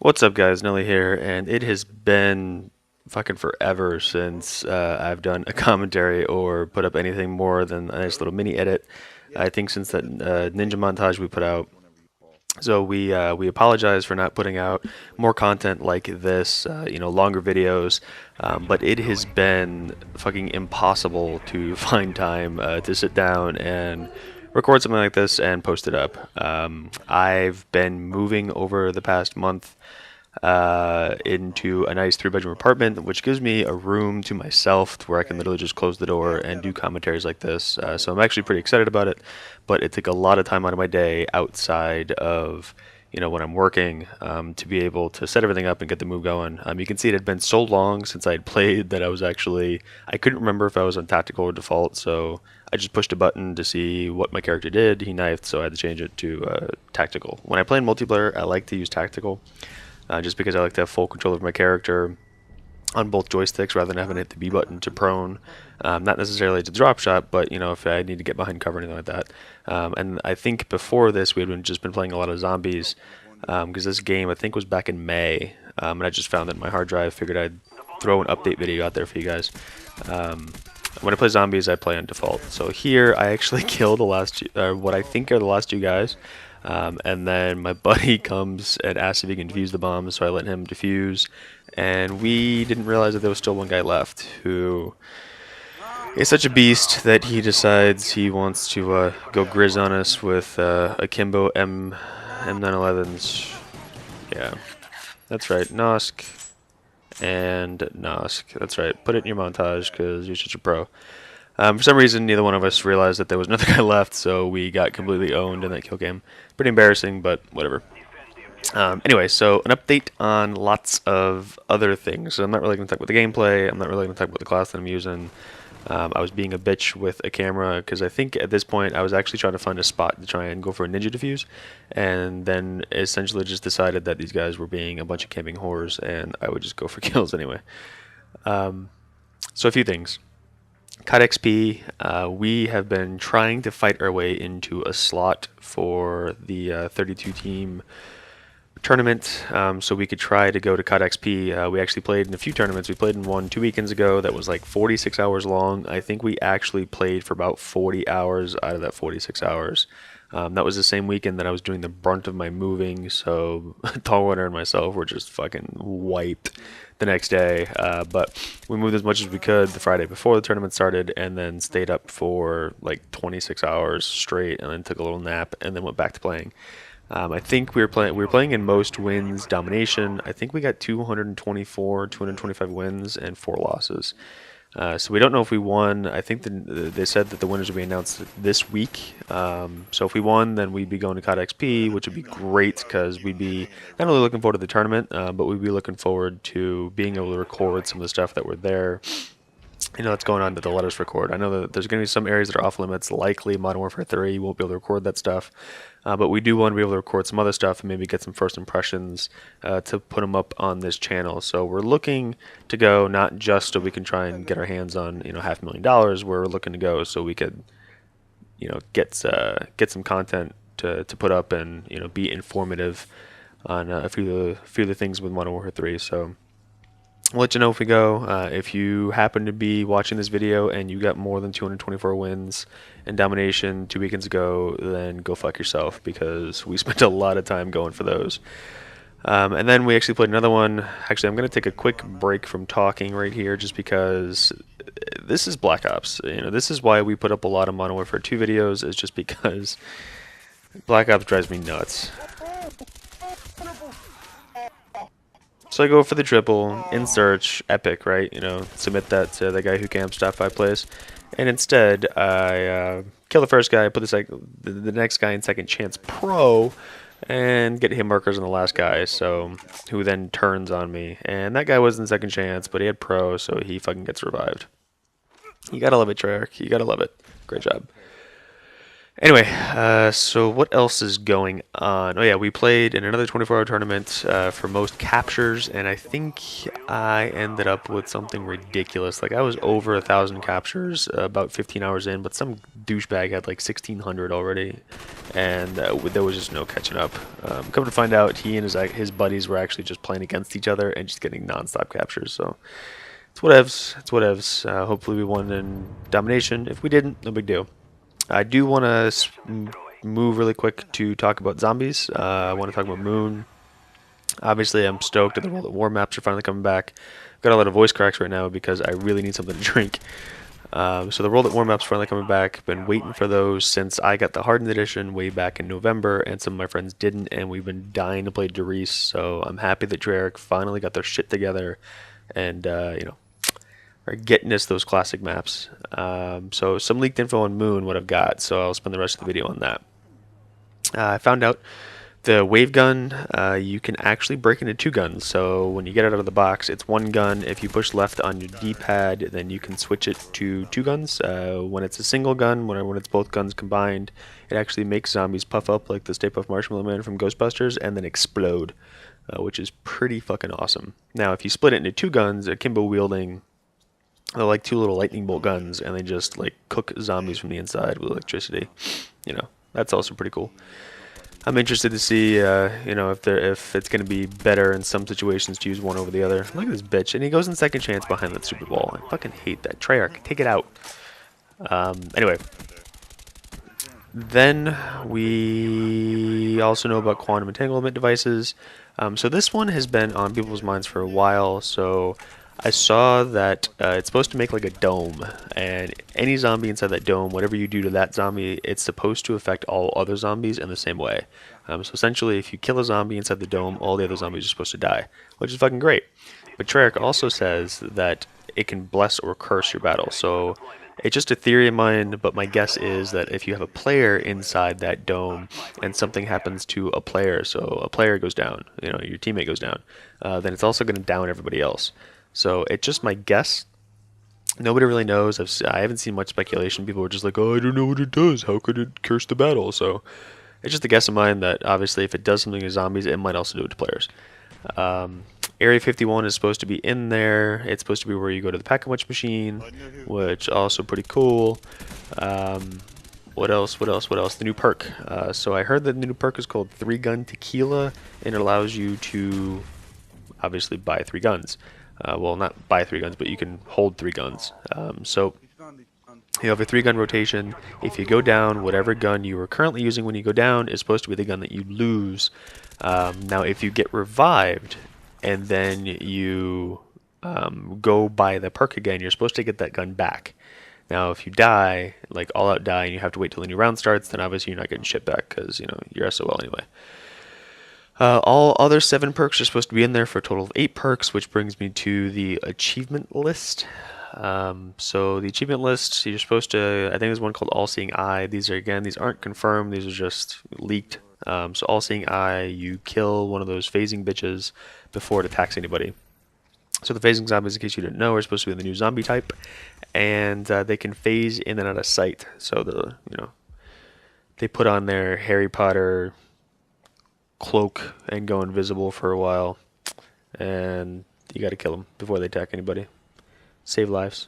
What's up, guys? Nelly here, and it has been fucking forever since I've done a commentary or put up anything more than a nice little mini edit. I think since that ninja montage we put out. So we apologize for not putting out more content like this, longer videos. But it has been fucking impossible to find time to sit down and record something like this and post it up. I've been moving over the past month into a nice three-bedroom apartment, which gives me a room to myself to where I can literally just close the door and do commentaries like this. So I'm actually pretty excited about it, but it took a lot of time out of my day outside of when I'm working to be able to set everything up and get the move going. You can see it had been so long since I had played that I couldn't remember if I was on tactical or default, so I just pushed a button to see what my character did. He knifed, so I had to change it to tactical. When I play in multiplayer, I like to use tactical. Just because I like to have full control of my character on both joysticks rather than having to hit the B button to prone. Not necessarily to drop shot, but if I need to get behind cover or anything like that. And I think before this we had just been playing a lot of zombies because this game I think was back in May, and I just found it in my hard drive. Figured I'd throw an update video out there for you guys. When I play zombies, I play on default. So here I actually killed what I think are the last two guys. And then my buddy comes and asks if he can defuse the bomb, so I let him defuse. And we didn't realize that there was still one guy left who is such a beast that he decides he wants to go grizz on us with akimbo M911s. Yeah, that's right, Nosk and Nosk. That's right, put it in your montage because you're such a pro. For some reason, neither one of us realized that there was another guy left, so we got completely owned in that kill game. Pretty embarrassing, but whatever. Anyway, so an update on lots of other things. So I'm not really going to talk about the gameplay. I'm not really going to talk about the class that I'm using. I was being a bitch with a camera because I think at this point I was actually trying to find a spot to try and go for a ninja defuse, and then essentially just decided that these guys were being a bunch of camping whores, and I would just go for kills anyway. So a few things. COD XP, we have been trying to fight our way into a slot for the 32-team tournament, so we could try to go to COD XP. We actually played in a few tournaments. We played in one 2 weekends ago that was like 46 hours long. I think we actually played for about 40 hours out of that 46 hours. That was the same weekend that I was doing the brunt of my moving, so Tallwater and myself were just fucking wiped the next day. But we moved as much as we could the Friday before the tournament started, and then stayed up for like 26 hours straight, and then took a little nap, and then went back to playing. I think we were playing in most wins domination. I think we got 225 wins and 4 losses. So we don't know if we won. I think they said that the winners will be announced this week. So if we won, then we'd be going to COD XP, which would be great because we'd be not only looking forward to the tournament, but we'd be looking forward to being able to record some of the stuff that were there. That's going on that they'll let us record. I know that there's going to be some areas that are off limits, likely Modern Warfare 3. You won't be able to record that stuff. But we do want to be able to record some other stuff and maybe get some first impressions to put them up on this channel. So we're looking to go not just so we can try and get our hands on $500,000. We're looking to go so we could get some content to put up and be informative on a few of the things with Modern Warfare 3. So I'll let you know if we go. If you happen to be watching this video and you got more than 224 wins in domination 2 weekends ago, then go fuck yourself because we spent a lot of time going for those. And then we actually played another one. Actually, I'm going to take a quick break from talking right here just because this is Black Ops. This is why we put up a lot of Modern Warfare 2 videos, is just because Black Ops drives me nuts. So I go for the triple, in search, epic, right? Submit that to the guy who camps top 5 plays. And instead, I kill the first guy, put the next guy in second chance pro, and get hit markers on the last guy, who then turns on me. And that guy was in second chance, but he had pro, so he fucking ggets revived. You gotta love it, Treyarch. You gotta love it. Great job. Anyway, so what else is going on? Oh yeah, we played in another 24-hour tournament for most captures, and I think I ended up with something ridiculous. Like I was over 1,000 captures about 15 hours in, but some douchebag had like 1,600 already, and there was just no catching up. Come to find out, he and his buddies were actually just playing against each other and just getting non-stop captures. So it's whatevs. It's whatevs. Hopefully we won in domination. If we didn't, no big deal. I do want to move really quick to talk about zombies. I want to talk about Moon. Obviously, I'm stoked that the World at War maps are finally coming back. I've got a lot of voice cracks right now because I really need something to drink. So the World at War maps finally coming back. Been waiting for those since I got the Hardened Edition way back in November, and some of my friends didn't, and we've been dying to play Darius. So I'm happy that Dreric finally got their shit together, and are getting us those classic maps. So some leaked info on Moon, what I've got, so I'll spend the rest of the video on that. I found out the wave gun, you can actually break into two guns. So when you get it out of the box, it's one gun. If you push left on your D-pad, then you can switch it to two guns. When it's a single gun, when it's both guns combined, it actually makes zombies puff up like the Stay Puft Marshmallow Man from Ghostbusters and then explode, which is pretty fucking awesome. Now, if you split it into two guns, akimbo wielding, they're like two little lightning bolt guns, and they just like cook zombies from the inside with electricity. That's also pretty cool. I'm interested to see, if it's going to be better in some situations to use one over the other. Look at this bitch, and he goes in second chance behind that stupid wall. I fucking hate that. Treyarch, take it out. Anyway, then we also know about quantum entanglement devices. So this one has been on people's minds for a while. So I saw that it's supposed to make like a dome, and any zombie inside that dome, whatever you do to that zombie, it's supposed to affect all other zombies in the same way. So essentially, if you kill a zombie inside the dome, all the other zombies are supposed to die, which is fucking great. But Treyarch also says that it can bless or curse your battle. So it's just a theory of mine, but my guess is that if you have a player inside that dome and something happens to a player, so a player goes down, your teammate goes down, then it's also going to down everybody else. So it's just my guess. Nobody really knows. I haven't seen much speculation. People were just like, oh, I don't know what it does. How could it curse the battle? So it's just a guess of mine that obviously if it does something to zombies, it might also do it to players. Area 51 is supposed to be in there. It's supposed to be where you go to the pack-a-punch machine, which also pretty cool. What else? The new perk. So I heard that the new perk is called 3-Gun Tequila, and it allows you to obviously buy 3 guns. Well, not buy 3 guns, but you can hold 3 guns. So you have a 3-gun rotation. If you go down, whatever gun you were currently using when you go down is supposed to be the gun that you lose. Now, if you get revived and then you go buy the perk again, you're supposed to get that gun back. Now, if you die, like all out die, and you have to wait till the new round starts, then obviously you're not getting shit back because, you're SOL anyway. All other 7 perks are supposed to be in there for a total of 8 perks, which brings me to the achievement list. So the achievement list, you're supposed to, I think there's one called All-Seeing Eye. These aren't confirmed, these are just leaked. So All-Seeing Eye, you kill one of those phasing bitches before it attacks anybody. So the phasing zombies, in case you didn't know, are supposed to be the new zombie type, and they can phase in and out of sight. So they put on their Harry Potter cloak and go invisible for a while, and you got to kill them before they attack anybody. Save lives.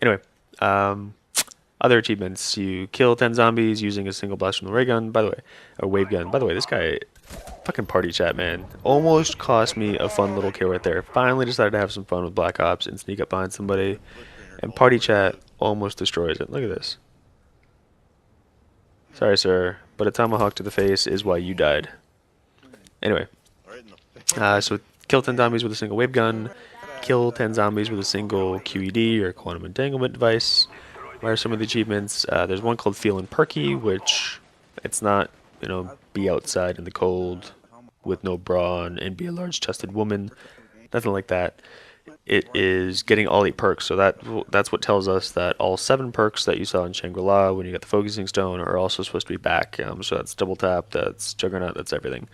Anyway, other achievements: you kill 10 zombies using a single blast from the ray gun. By the way, a wave gun. By the way, this guy, fucking party chat, man, almost cost me a fun little kill right there. Finally decided to have some fun with Black Ops and sneak up behind somebody, and party chat almost destroys it. Look at this. Sorry, sir, but a tomahawk to the face is why you died. Anyway, so kill 10 zombies with a single wave gun, kill 10 zombies with a single QED or quantum entanglement device. What are some of the achievements? There's one called Feelin' Perky, which it's not, be outside in the cold with no bra on and be a large-chested woman. Nothing like that. It is getting all 8 perks, so that's what tells us that all 7 perks that you saw in Shangri-La when you got the Focusing Stone are also supposed to be back. So that's Double Tap, that's Juggernaut, that's everything.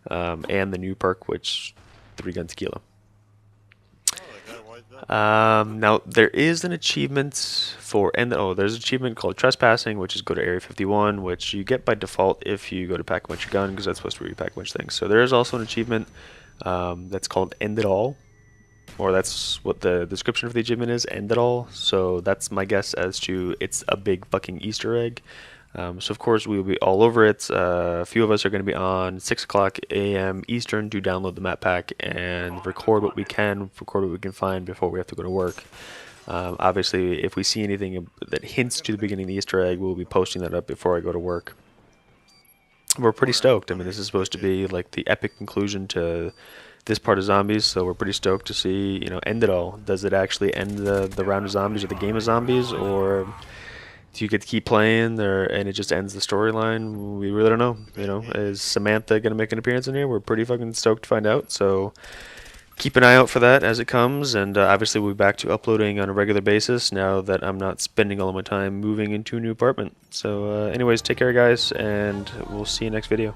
And the new perk, which 3-Gun Tequila. Now there is an achievement for there's an achievement called trespassing, which is go to Area 51, which you get by default if you go to pack a bunch of gun, because that's supposed to be pack a bunch of things. So there is also an achievement that's called End It All, or that's what the description of the achievement is, End It All. So that's my guess as to it's a big fucking Easter egg. So of course we will be all over it. A few of us are going to be on 6 o'clock a.m. Eastern to download the map pack and record what we can find before we have to go to work. Obviously, if we see anything that hints to the beginning of the Easter egg, we'll be posting that up before I go to work. We're pretty stoked. I mean, this is supposed to be like the epic conclusion to this part of zombies, so we're pretty stoked to see, end it all. Does it actually end the round of zombies or the game of zombies, or do you get to keep playing there and it just ends the storyline? We really don't know. Is Samantha going to make an appearance in here? We're pretty fucking stoked to find out, so keep an eye out for that as it comes, and obviously we'll be back to uploading on a regular basis now that I'm not spending all of my time moving into a new apartment. So anyways, take care guys, and we'll see you next video.